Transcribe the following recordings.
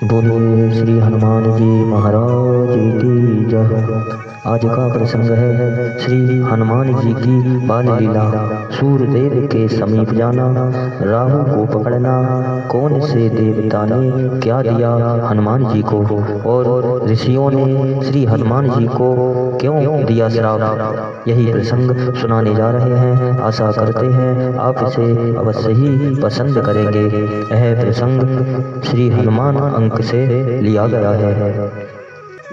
बोलिए श्री हनुमान जी महाराज की जय। आज का प्रसंग है श्री हनुमान जी की बाल लीला। सूरदेव के समीप जाना, राहु को पकड़ना, कौन से देवता ने क्या दिया हनुमान जी को, और ऋषियों ने श्री हनुमान जी को क्यों दिया श्राप, यही प्रसंग सुनाने जा रहे हैं। आशा करते हैं आप इसे अवश्य ही पसंद करेंगे। यह प्रसंग श्री हनुमान अंक से लिया गया है।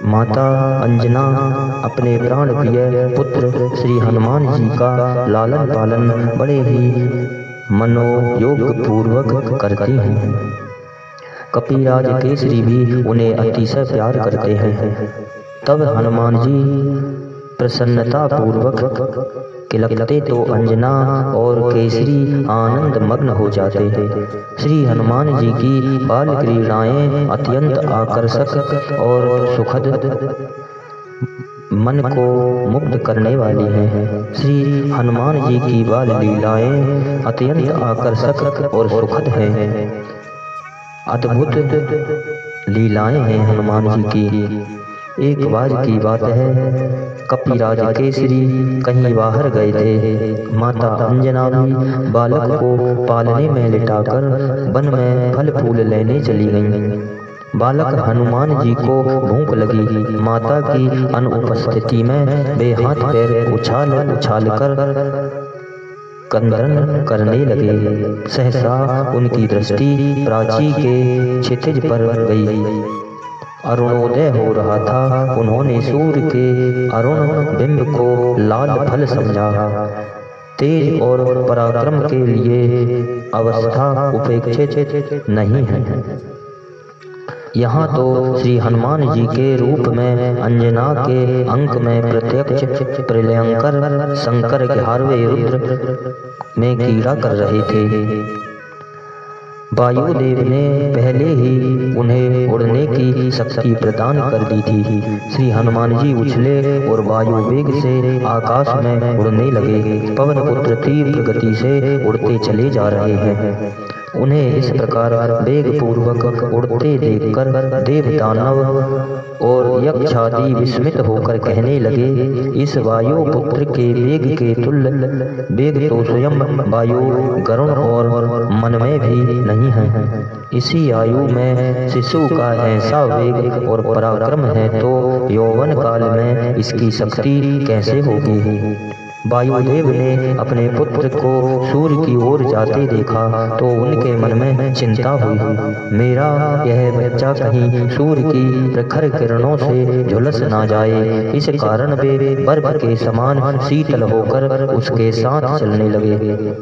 माता अंजना अपने प्राण प्रिय पुत्र श्री हनुमान जी का लालन पालन बड़े ही मनोयोग पूर्वक करती हैं। कपिराज केसरी भी उन्हें अतिशय प्यार करते हैं। तब हनुमान जी प्रसन्नता पूर्वक खिलखिलाते तो अंजना और केसरी आनंद मग्न हो जाते हैं। श्री हनुमान जी की बाल क्रीड़ाएं अत्यंत आकर्षक और सुखद, मन को मुग्ध करने वाली हैं। श्री हनुमान जी की बाल लीलाएं अत्यंत आकर्षक और सुखद हैं। अद्भुत लीलाएं हैं हनुमान जी की। एक बार की बात है, कपिराज केसरी कहीं बाहर गए थे। माता अंजना भी बालक को पालने में लिटाकर वन में फल फूल लेने चली गईं। बालक हनुमान जी को भूख लगी। माता की अनुपस्थिति में वे हाथ पैर उछाल उछाल कर कंदन करने लगे। सहसा उनकी दृष्टि प्राची के क्षितिज पर गई। अरुणोदय हो रहा था। उन्होंने सूर्य के अरुण बिंब को लाल फल समझा। तेज और पराक्रम के लिए अवस्था उपेक्षित नहीं है। यहाँ तो श्री हनुमान जी के रूप में अंजना के अंक में प्रत्यक्ष प्रलयंकर शंकर 11वें रुद्र में कीड़ा कर रहे थे। वायुदेव ने पहले ही उन्हें उड़ने की शक्ति प्रदान कर दी थी। श्री हनुमान जी उछले और वायु वेग से आकाश में उड़ने लगे। पवन पुत्र तीव्र गति से उड़ते चले जा रहे हैं। उन्हें इस प्रकार वेग पूर्वक उड़ते देखकर देव दानव और यक्षादि विस्मित होकर कहने लगे, इस वायु पुत्र के वेग के तुल्य वेग तो स्वयं वायु गरुण और मन में भी नहीं है। इसी आयु में शिशु का ऐसा वेग और पराक्रम है तो यौवन काल में इसकी शक्ति कैसे होगी। वायुदेव ने अपने पुत्र को सूर्य की ओर जाते देखा तो उनके मन में चिंता हुई, मेरा यह बच्चा कहीं सूर्य की प्रखर किरणों से झुलस ना जाए। इस कारण वे बर्फ के समान शीतल होकर उसके साथ चलने लगे।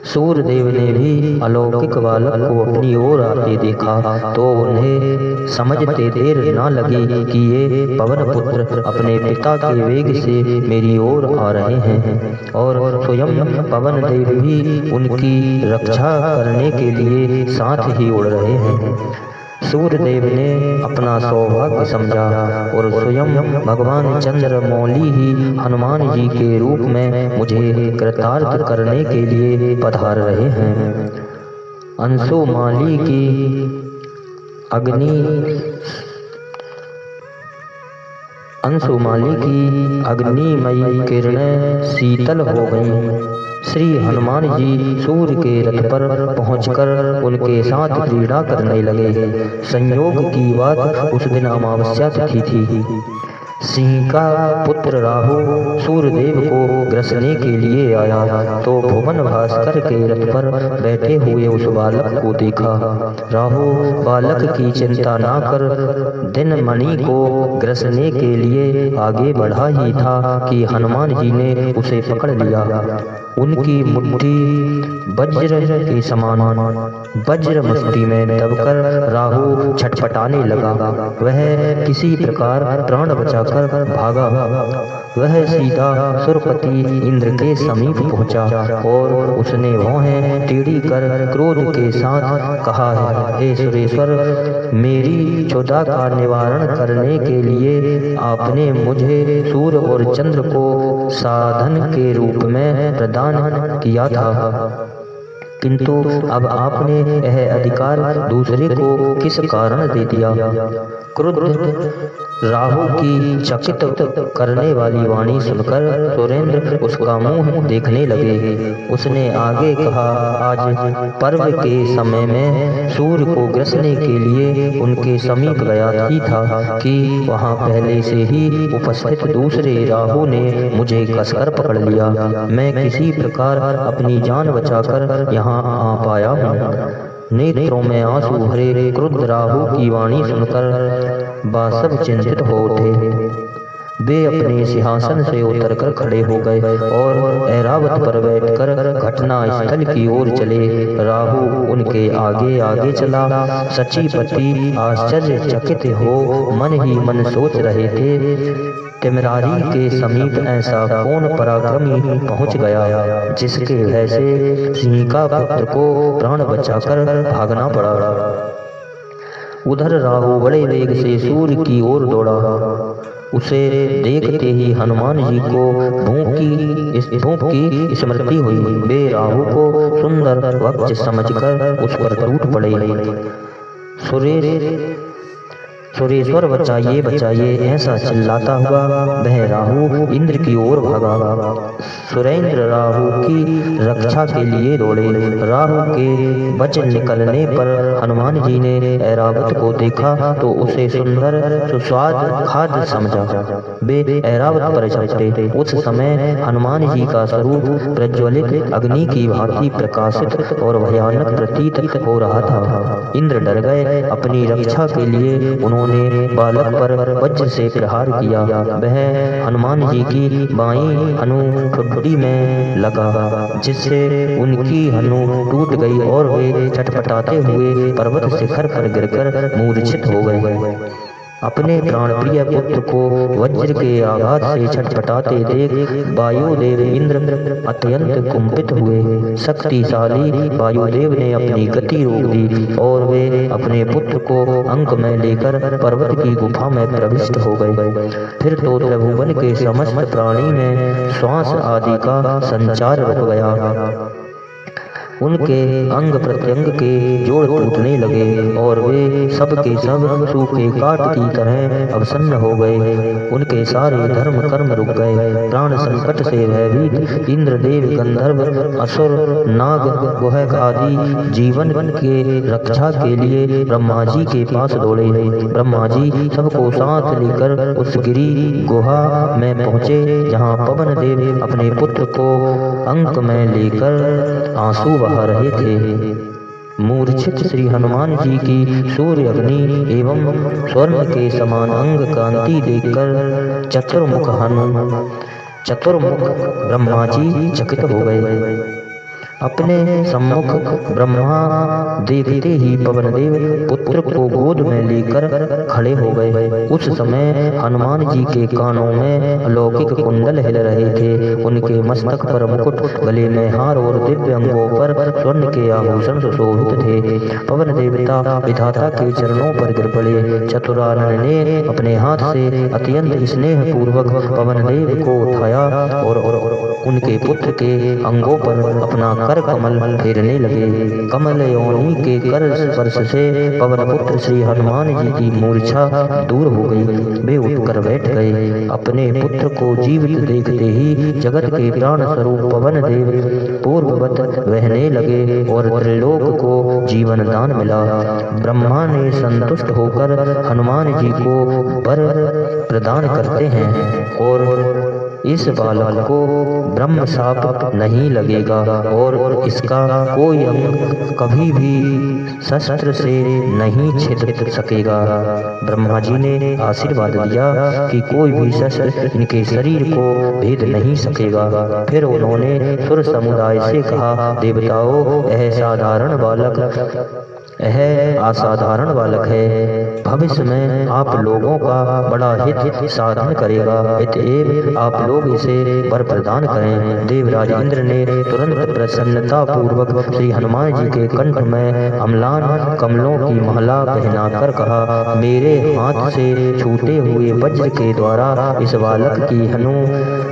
सूर्यदेव ने भी अलौकिक बालक को अपनी ओर आते देखा तो उन्हें समझते देर न लगी कि ये पवन पुत्र अपने पिता के वेग से मेरी ओर आ रहे हैं और स्वयं पवन देव भी उनकी रक्षा करने के लिए साथ ही उड़ रहे हैं। सूर्यदेव ने अपना सौभाग्य समझा और स्वयं भगवान चंद्रमौली ही हनुमान जी के रूप में मुझे कृतार्थ करने के लिए पधार रहे हैं। अंशुमाली की अग्निमयी किरणें शीतल हो गईं। श्री हनुमान जी सूर्य के रथ पर पहुंचकर उनके साथ क्रीड़ा करने लगे। संयोग की बात उस दिन अमावस्या तिथि थी। सिंह का पुत्र राहु सूर्यदेव को ग्रसने के लिए आया तो भुवन भास्कर के रथ पर बैठे हुए उस बालक को देखा। राहु बालक की चिंता ना कर दिन मणि को ग्रसने के लिए आगे बढ़ा ही था कि हनुमान जी ने उसे पकड़ लिया। उनकी मुट्ठी वज्र के समान वज्र मस्ती में दबकर राहु छटपटाने लगा। वह किसी प्रकार प्राण बचाकर भागा। वह सीधा सुरपति इंद्र के समीप पहुंचा और उसने भौहें टेढ़ी कर क्रोध के साथ कहा, हे सुरेश्वर, मेरी क्षुधा का निवारण करने के लिए आपने मुझे सूर्य और चंद्र को साधन के रूप में प्रदान किया था, किंतु अब आपने यह अधिकार दूसरे को किस कारण दे दिया? क्रुद्ध राहु की चकित करने वाली वाणी सुनकर सुरेंद्र उसका मुंह देखने लगे। उसने आगे कहा, आज पर्व के समय में सूर्य को ग्रसने के लिए उनके समीप गया ही था कि वहां पहले से ही उपस्थित दूसरे राहु ने मुझे कसकर पकड़ लिया। मैं किसी प्रकार अपनी जान बचाकर यहाँ आ पाया हूँ। नेत्रों में आंसू भरे क्रुद्ध राहु की वाणी सुनकर बासव चिंतित हो उठे। वे अपने सिंहासन से उतरकर खड़े हो गए और ऐरावत पर बैठकर घटना स्थल की ओर चले। राहु उनके आगे आगे चला। सचीपति आश्चर्यचकित हो मन ही मन सोच रहे थे, तिमरारी के समीप ऐसा कौन पराक्रमी पहुंच गया जिसके भय से सिंह का पुत्र को प्राण बचाकर भागना पड़ा। उधर राहु बड़े वेग से सूर्य की ओर दौड़ा। उसे देखते ही हनुमान जी को भूख की स्मृति हुई। वे राहु को सुंदर वक्ष समझकर उस पर टूट पड़े। सुरेश्वर बचाइए बचाइए ऐसा चिल्लाता हुआ वह राहु इंद्र की ओर भागा। सुरेंद्र राहु की रक्षा के लिए दौड़े। राहु के वचन निकलने पर हनुमान जी ने ऐरावत को देखा तो उसे सुंदर सुस्वाद खाद्य समझा। वे ऐरावत पर चढ़े। उस समय हनुमान जी का स्वरूप प्रज्वलित अग्नि की भांति प्रकाशित और भयानक प्रतीत हो रहा था। इंद्र डर गए। अपनी रक्षा के लिए उन्होंने बालक पर वज्र से प्रहार किया। वह हनुमान जी की बाईं हनु में लगा, जिससे उनकी हनु टूट गई और वे छटपटाते हुए पर्वत शिखर पर गिरकर मूर्छित हो गए। अपने प्राण प्रिय पुत्र को वज्र के आघात से छटपटाते देख वायुदेव इंद्र अत्यंत कुंभित हुए। शक्तिशाली वायुदेव ने अपनी गति रोक दी और वे अपने पुत्र को अंक में लेकर पर्वत की गुफा में प्रविष्ट हो गए। फिर तो त्रिभुवन के समस्त प्राणी में श्वास आदि का संचार रुक गया। उनके अंग प्रत्यंग के जोड़ टूटने लगे और वे सब के सब सूखे काट की तरह अवसन्न हो गए। उनके सारे धर्म कर्म रुक गए। प्राण संकट से भयभीत इंद्रदेव, गंधर्व, असुर, नाग, गुहक आदि जीवन के रक्षा के लिए ब्रह्मा जी के पास दौड़े। ब्रह्मा जी सबको साथ लेकर उस गिरी गुहा में पहुंचे जहाँ पवन देव अपने पुत्र को अंक में लेकर आंसू बहा रहे थे। मूर्छित श्री हनुमान जी की सूर्य अग्नि एवं स्वर्ण के समान अंग कांति देखकर चतुर्मुख ब्रह्मा जी चकित हो गए। अपने सम्मुख ब्रह्मा देखते ही पवन देव पुत्र को गोद में लेकर खड़े हो गए। उस समय हनुमान जी के कानों में अलौकिक कुंडल हिल रहे थे। उनके मस्तक पर मुकुट, गले में हार और दिव्य अंगों पर स्वर्ण के आभूषण सुशोभित थे। पवन देवता विधाता के चरणों पर गिर पड़े। चतुरानन ने अपने हाथ से अत्यंत स्नेह पूर्वक पवन देव को उठाया और उनके पुत्र के अंगों पर अपना कर कमल फेरने लगे। कमल योनि के कर स्पर्श से पवन पुत्र श्री हनुमान जी की मूर्छा दूर हो गई। वे उठकर बैठ गए। अपने पुत्र को जीवित देखते ही जगत के प्राण स्वरूप पवन देव पूर्ववत बहने लगे और त्रिलोक को जीवन दान मिला। ब्रह्मा ने संतुष्ट होकर हनुमान जी को वर प्रदान करते हैं और इस बालक को ब्रह्म शाप नहीं लगेगा और इसका कोई अंग कभी भी शस्त्र से नहीं छिद सकेगा। ब्रह्मा जी ने आशीर्वाद दिया कि कोई भी शस्त्र इनके शरीर को भेद नहीं सकेगा। फिर उन्होंने सुर समुदाय से कहा, देवताओं, यह साधारण बालक यह असाधारण बालक है, भविष्य में आप लोगों का बड़ा हित साधन करेगा, अतएव आप लोग इसे वर प्रदान करें। देवराज इंद्र ने तुरंत प्रसन्नता पूर्वक श्री हनुमान जी के कंठ में अम्लान कमलों की माला पहनाकर कहा, मेरे हाथ से छूटे हुए वज्र के द्वारा इस बालक की हनु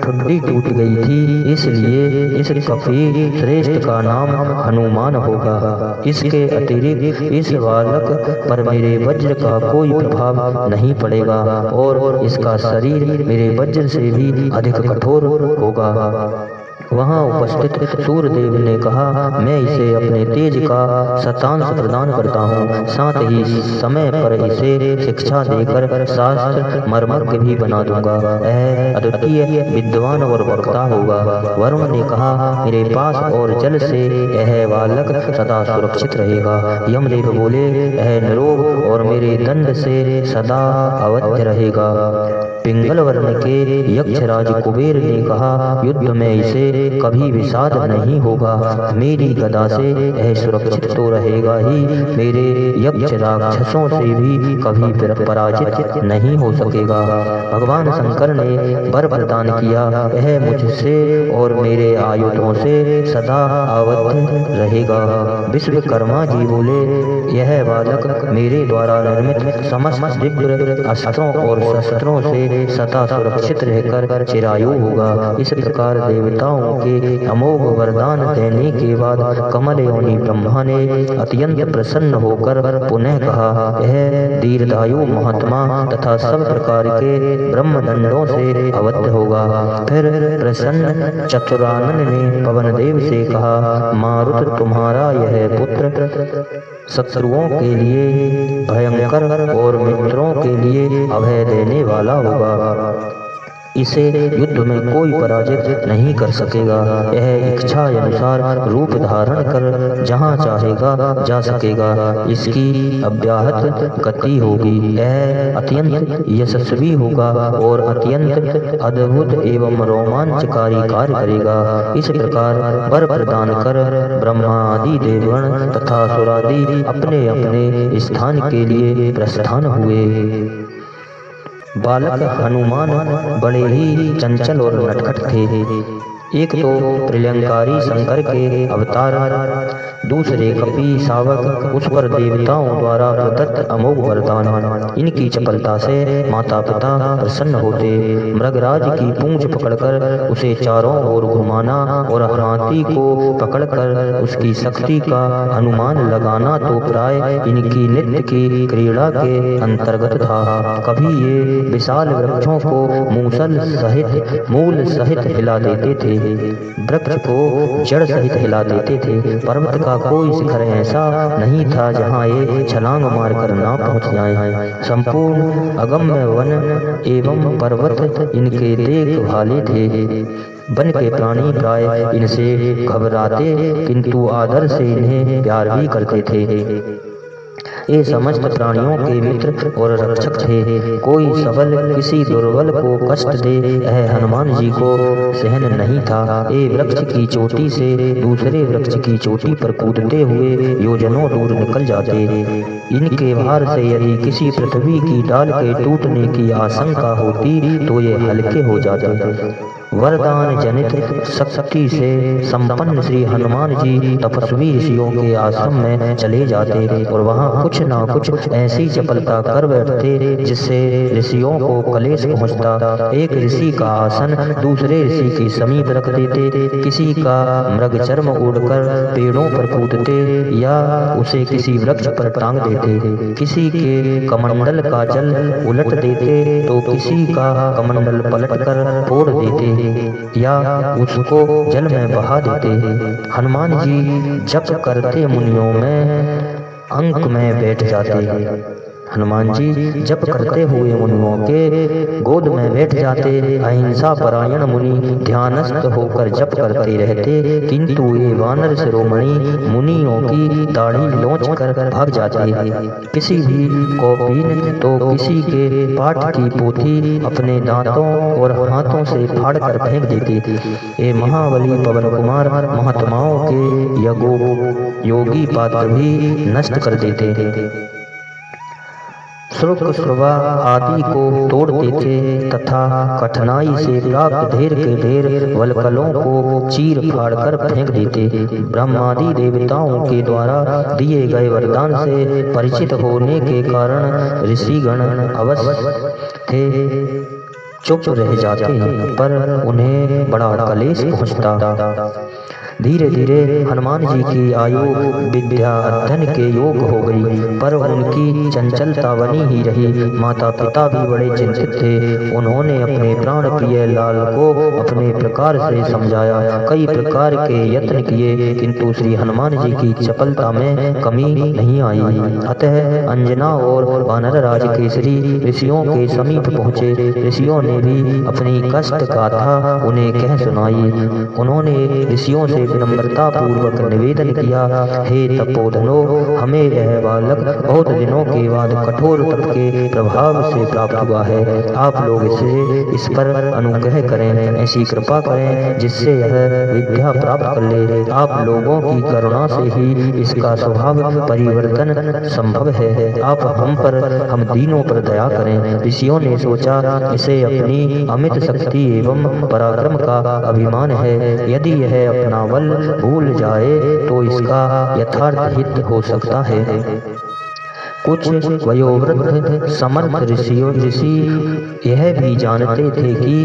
ठुड्डी टूट गई थी, इसलिए इस कपी श्रेष्ठ का नाम हनुमान होगा। इसके अतिरिक्त इस बालक पर मेरे वज्र का कोई प्रभाव नहीं पड़ेगा और इसका शरीर मेरे वज्र से भी अधिक कठोर होगा। वहां उपस्थित सूर्यदेव ने कहा, मैं इसे अपने तेज का शतांश प्रदान करता हूँ, साथ ही समय पर इसे शिक्षा देकर शास्त्र मर्मज्ञ भी बना दूंगा। यह अद्वितीय विद्वान और वक्ता होगा। वरुण ने कहा, मेरे पास और जल से यह बालक सदा सुरक्षित रहेगा। यमदेव बोले, यह निरोग और मेरे दंड से सदा अवध्य रहेगा। पिंगल वर्ण के यक्षराज कुबेर ने कहा, युद्ध में इसे कभी विषाद नहीं होगा, मेरी गदा से यह सुरक्षित तो रहेगा ही, मेरे यक्ष राक्षसों से भी कभी पराजित नहीं हो सकेगा। भगवान शंकर ने वर प्रदान किया, यह मुझसे और मेरे आयुधों से सदा अवध रहेगा। विश्वकर्मा जी बोले, यह बालक मेरे द्वारा निर्मित समस्त दिव्य अस्त्रों और शस्त्रों से सदा सुरक्षित रहकर चिरायु होगा। इस प्रकार देवताओं के अमोघ वरदान देने के बाद कमल योनि ब्रह्मा ने अत्यंत प्रसन्न होकर पुनः कहा, यह दीर्घायु महात्मा तथा सब प्रकार के ब्रह्मदंडों से अवध होगा। फिर प्रसन्न चतुरानन ने पवन देव से कहा, मारुत तुम्हारा यह पुत्र शत्रुओं के लिए भयंकर और मित्रों के लिए अभय देने वाला होगा, इसे युद्ध में कोई पराजित नहीं कर सकेगा। यह इच्छा अनुसार रूप धारण कर जहाँ चाहेगा जा सकेगा, इसकी अव्याहत गति होगी। यह अत्यंत यशस्वी होगा और अत्यंत अद्भुत एवं रोमांचकारी कार्य करेगा। इस प्रकार वर प्रदान कर ब्रह्मा आदि देवगण तथा सुरादि अपने अपने स्थान के लिए प्रस्थान हुए। बालक हनुमान बड़े ही चंचल और नटखट थे। एक तो प्रलयंकारी शंकर के अवतार, दूसरे कपि शावक, उस पर देवताओं द्वारा प्रदत्त अमोघ वरदान। इनकी चपलता से माता पिता प्रसन्न होते। मृगराज की पूंछ पकड़कर उसे चारों ओर घुमाना और हाथी को पकड़कर उसकी शक्ति का अनुमान लगाना तो प्राय इनकी नित्य की क्रीड़ा के अंतर्गत था। कभी ये विशाल वृक्षों को मूल सहित हिला देते थे, वृक्ष को जड़ सहित हिला देते थे। पर्वत का कोई शिखर ऐसा नहीं था जहाँ ये छलांग मारकर ना पहुँच जाए। संपूर्ण अगम्य वन एवं पर्वत इनके देख भाले थे। वन के प्राणी प्राय इनसे घबराते किंतु आदर से इन्हें प्यार भी करते थे। ये समस्त प्राणियों के मित्र और रक्षक थे। कोई सबल किसी दुर्बल को कष्ट दे यह हनुमान जी को सहन नहीं था। ये वृक्ष की चोटी से दूसरे वृक्ष की चोटी पर कूदते हुए योजनों दूर निकल जाते। इनके भार से यदि किसी पृथ्वी की डाल के टूटने की आशंका होती तो ये हल्के हो जाते। वरदान जनित शक्ति से संपन्न श्री हनुमान जी तपस्वी ऋषियों के आश्रम में चले जाते और वहां कुछ ना कुछ ऐसी चपलता कर बैठते जिससे ऋषियों को कलेश पहुंचता। एक ऋषि का आसन दूसरे ऋषि के समीप रख देते, किसी का मृग चर्म उड़कर पेड़ों पर कूदते या उसे किसी वृक्ष पर टांग देते, किसी के कमंडल का जल उलट देते तो किसी का कमंडल पलटकर फोड़ देते या उसको जल में बहा देते। हनुमान जी जप करते मुनियों में अंक में बैठ जाते। हनुमान जी जप करते हुए मुनियों के गोद में बैठ जाते। अहिंसा परायण मुनि ध्यानस्थ होकर जप करते रहते, किंतु ये वानर शिरोमणि मुनियों की दाढ़ी लोंच कर भाग जाते। किसी भी कौपीन तो किसी के पाठ की पोथी अपने दांतों और हाथों से फाड़ कर फेंक देते। ये महाबली पवन कुमार महात्माओं के योगी पात्र भी नष्ट कर देते। शुल्क श्रवा आदि को तोड़ते थे तथा कठिनाई से प्राप्त ढेर के ढेर वलकलों को चीर फाड़ कर फेंक देते। ब्रह्मादि देवताओं के द्वारा दिए गए वरदान से परिचित होने के कारण ऋषिगण अवश्य थे चुप रह जाते, पर उन्हें बड़ा कलेश पहुंचता। धीरे धीरे हनुमान जी की आयु विद्या अध्ययन के योग हो गई, पर उनकी चंचलता बनी ही रही। माता पिता भी बड़े चिंतित थे। उन्होंने अपने प्राण प्रिय लाल को अपने प्रकार से समझाया, कई प्रकार के यत्न किए, किंतु श्री हनुमान जी की चपलता में कमी नहीं आई। अतः अंजना और वानरराज केसरी ऋषियों के समीप पहुँचे। ऋषियों ने भी अपनी कष्ट गाथा उन्हें कह सुनाई। उन्होंने ऋषियों से विनम्रता पूर्वक निवेदन किया, हे तपोधनो, हमें यह बालक बहुत दिनों के बाद कठोर तप के प्रभाव से प्राप्त हुआ है। आप लोग इस पर अनुग्रह करें, ऐसी कृपा करें जिससे यह विद्या प्राप्त कर ले। आप लोगों की करुणा से ही इसका स्वभाव परिवर्तन संभव है। आप हम दीनों पर दया करें। ऋषियों ने सोचा, इसे अपनी अमित शक्ति एवं पराक्रम का अभिमान है। यदि यह अपना बल भूल जाए तो इसका यथार्थ हित हो सकता है। कुछ वयोवृद्ध समर्थ ऋषि यह भी जानते थे कि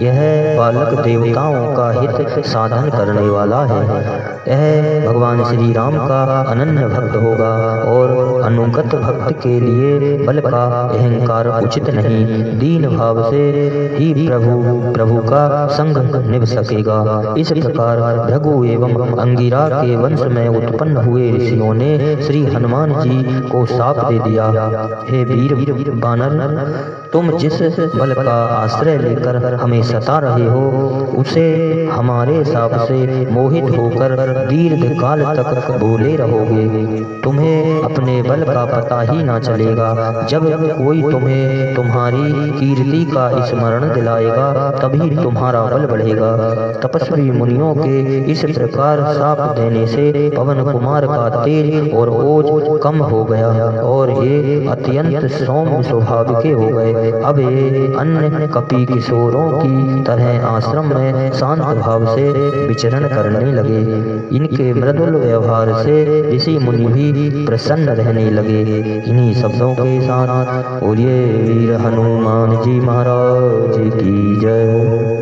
यह बालक देवताओं का हित साधन करने वाला है। यह भगवान श्री राम का अनन्य भक्त होगा और अनुगत भक्त के लिए बल का अहंकार उचित नहीं। दीन भाव से ही प्रभु का संग निभ सकेगा। इस प्रकार भृगु एवं अंगिरा के वंश में उत्पन्न हुए ऋषियों ने श्री हनुमान जी को शाप दे दिया, हे वीर वानर, तुम जिस बल का आश्रय लेकर हमें सता रहे हो, उसे हमारे शाप से मोहित होकर दीर्घ काल तक भूले रहोगे। तुम्हें अपने बल का पता ही ना चलेगा। जब कोई तुम्हें तुम्हारी कीर्ति का स्मरण दिलाएगा, तभी तुम्हारा बल बढ़ेगा। तपस्वी मुनियों के इस प्रकार शाप देने से पवन कुमार का तेज और ओज कम हो गया और ये अत्यंत सौम्य स्वभाव के हो गए। अब ये अन्य कपि किशोरों की तरह आश्रम में शांत भाव से विचरण करने लगे। इनके मृदुल व्यवहार से ऋषि मुनि भी प्रसन्न रहने लगे। इन्हीं शब्दों के साथ बोलिए वीर हनुमान जी महाराज की जय।